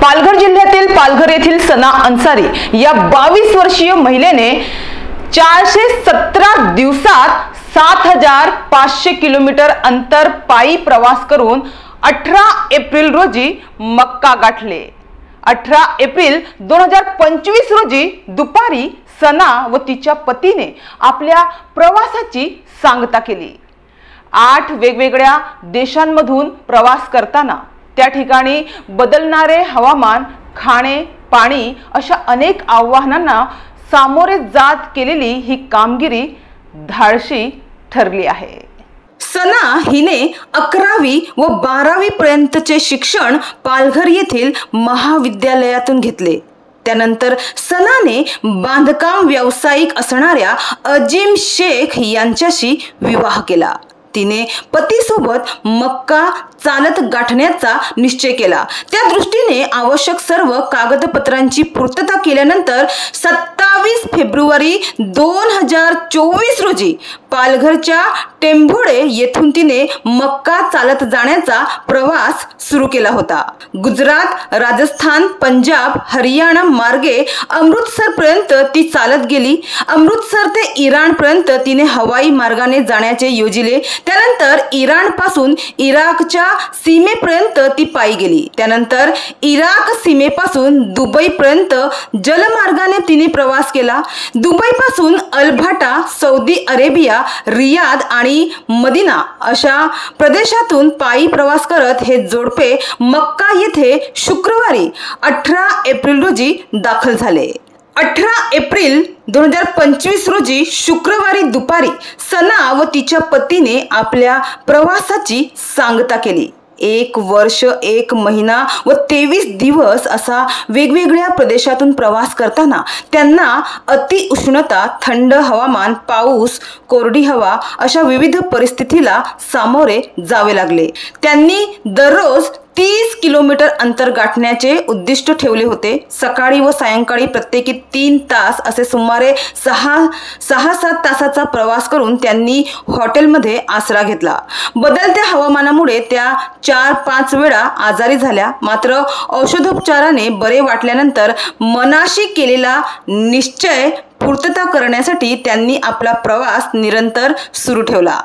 पालघर जिल्ह्यातील पालघर येथील सना अन्सारी या 22 वर्षीय महिलेने 417 दिवसात 7500 किलोमीटर अंतर पायी प्रवास करून 18 एप्रिल रोजी मक्का गाठले। 18 एप्रिल 2025 रोजी दुपारी सना व तिच्या पतीने आपल्या प्रवासाची सांगता केली। 8 वेगवेगळ्या देशांमधून प्रवास करताना त्या ठिकाणी बदलणारे हवामान, खाणे, पाणी अशा अनेक आव्हानांना सामोरे जात केलेली ही कामगिरी धाडसी ठरली आहे। सना हिने 11वी व 12वी पर्यंतचे शिक्षण पालघर येथील महाविद्यालयातून घेतले। त्यानंतर सनाने बांधकाम व्यावसायिक असणाऱ्या अजीम शेख यांच्याशी विवाह केला। तिने पतीसोबत मक्का चालत गाठण्याचा निश्चय केला। त्या दृष्टीने आवश्यक सर्व कागदपत्रांची पूर्तता केल्यानंतर 27 फेब्रुवारी 2024 रोजी पालघरच्या टेंभोडे येथून तिने मक्का चालत जाण्याचा प्रवास सुरू केला होता। गुजरात, राजस्थान, पंजाब, हरियाणा मार्गे अमृतसर पर्यंत ती चालत गेली। अमृतसर ते इराण पर्यंत तिने हवाई मार्गाने जाण्याचे योजिले। त्यानंतर इराण पासून इराकच्या सीमेपर्यंत ती पायी गेली। त्यानंतर इराक सीमेपासून दुबई पर्यंत जलमार्गाने तिने प्रवास केला। दुबई पासून अल्बाटा, सौदी अरेबिया, रियाद आणि मदिना अशा प्रदेशातून पायी प्रवास करत हे जोडपे मक्का येथे शुक्रवारी 18 एप्रिल रोजी दाखल झाले। 18 एप्रिल 2025 रोजी शुक्रवारी दुपारी सना व तिच्या पतीने आपल्या प्रवासाची सांगता केली। 1 वर्ष 1 महिना व 23 दिवस असा वेगवेगळ्या प्रदेशातून प्रवास करताना त्यांना अति उष्णता, थंड हवामान, पाऊस, कोरडी हवा अशा विविध परिस्थितीला सामोरे जावे लागले। त्यांनी दररोज 30 किलोमीटर अंतर गाठण्याचे उद्दिष्ट ठेवले होते। सकाळी व सायंकाळी प्रत्येकी 3 तास असे सुमारे 6-7 तासाचा प्रवास करून त्यांनी हॉटेलमध्ये आसरा घेतला। बदलत्या हवामानामुळे त्या 4-5 वेळा आजारी झाल्या। मात्र औषधोपचाराने बरे वाटल्यानंतर मनाशी केलेला निश्चय पूर्तता करण्यासाठी त्यांनी आपला प्रवास निरंतर सुरू ठेवला।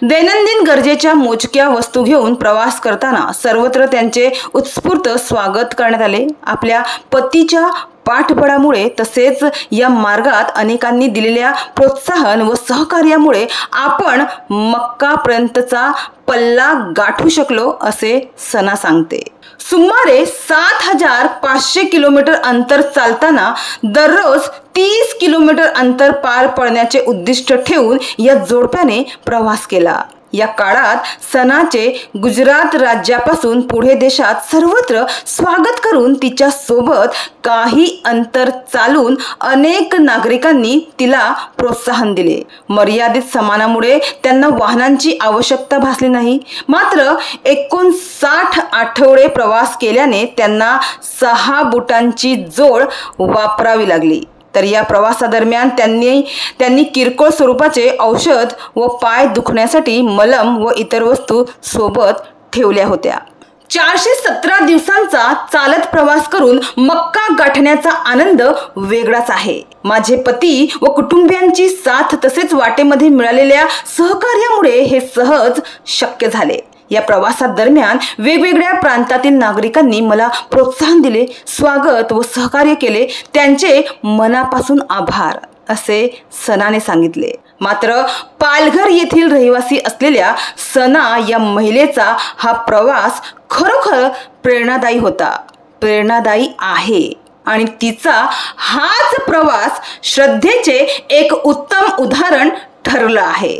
दैनंदिन गरजेच्या मोजक्या वस्तू घेऊन प्रवास करताना सर्वत्र त्यांचे उत्स्फूर्त स्वागत करण्यात आले। आपल्या पतीच्या पाठबळामुळे तसेच या मार्गात अनेकांनी दिलेल्या प्रोत्साहन व सहकार्यामुळे आपण मक्का पर्यंतचा पल्ला गाठू शकलो असे सना सांगते। सुमारे 7500 किलोमीटर अंतर चालताना दररोज 30 किलोमीटर अंतर पार पडण्याचे उद्दिष्ट ठेवून या जोडप्याने प्रवास केला। या काळात सनाचे गुजरात राज्यापासून पुढे देशात सर्वत्र स्वागत करून तिच्या सोबत काही अंतर चालून अनेक नागरिकांनी तिला प्रोत्साहन दिले। मर्यादित सामानामुळे त्यांना वाहनांची आवश्यकता भासली नाही। मात्र 59 आठवडे प्रवास केल्याने त्यांना 6 बुटांची जोड वापरावी लागली। तर या प्रवासादरम्यान त्यांनी किरकोळ स्वरूपाचे औषध व पाय दुखण्यासाठी मलम व इतर वस्तू सोबत ठेवल्या होत्या। 417 दिवसांचा चालत प्रवास करून मक्का गाठण्याचा आनंद वेगळाच आहे। माझे पती व कुटुंबियांची साथ तसेच वाटेमध्ये मिळालेल्या सहकार्यामुळे हे सहज शक्य झाले। या प्रवासादरम्यान वेगवेगळ्या प्रांतातील नागरिकांनी मला प्रोत्साहन दिले, स्वागत व सहकार्य केले। त्यांचे मनापासून आभार असे सनाने सांगितले। मात्र पालघर येथील रहिवासी असलेल्या सना या महिलेचा हा प्रवास खरोखर प्रेरणादायी होता, प्रेरणादायी आहे आणि तिचा हाच प्रवास श्रद्धेचे एक उत्तम उदाहरण ठरलं आहे।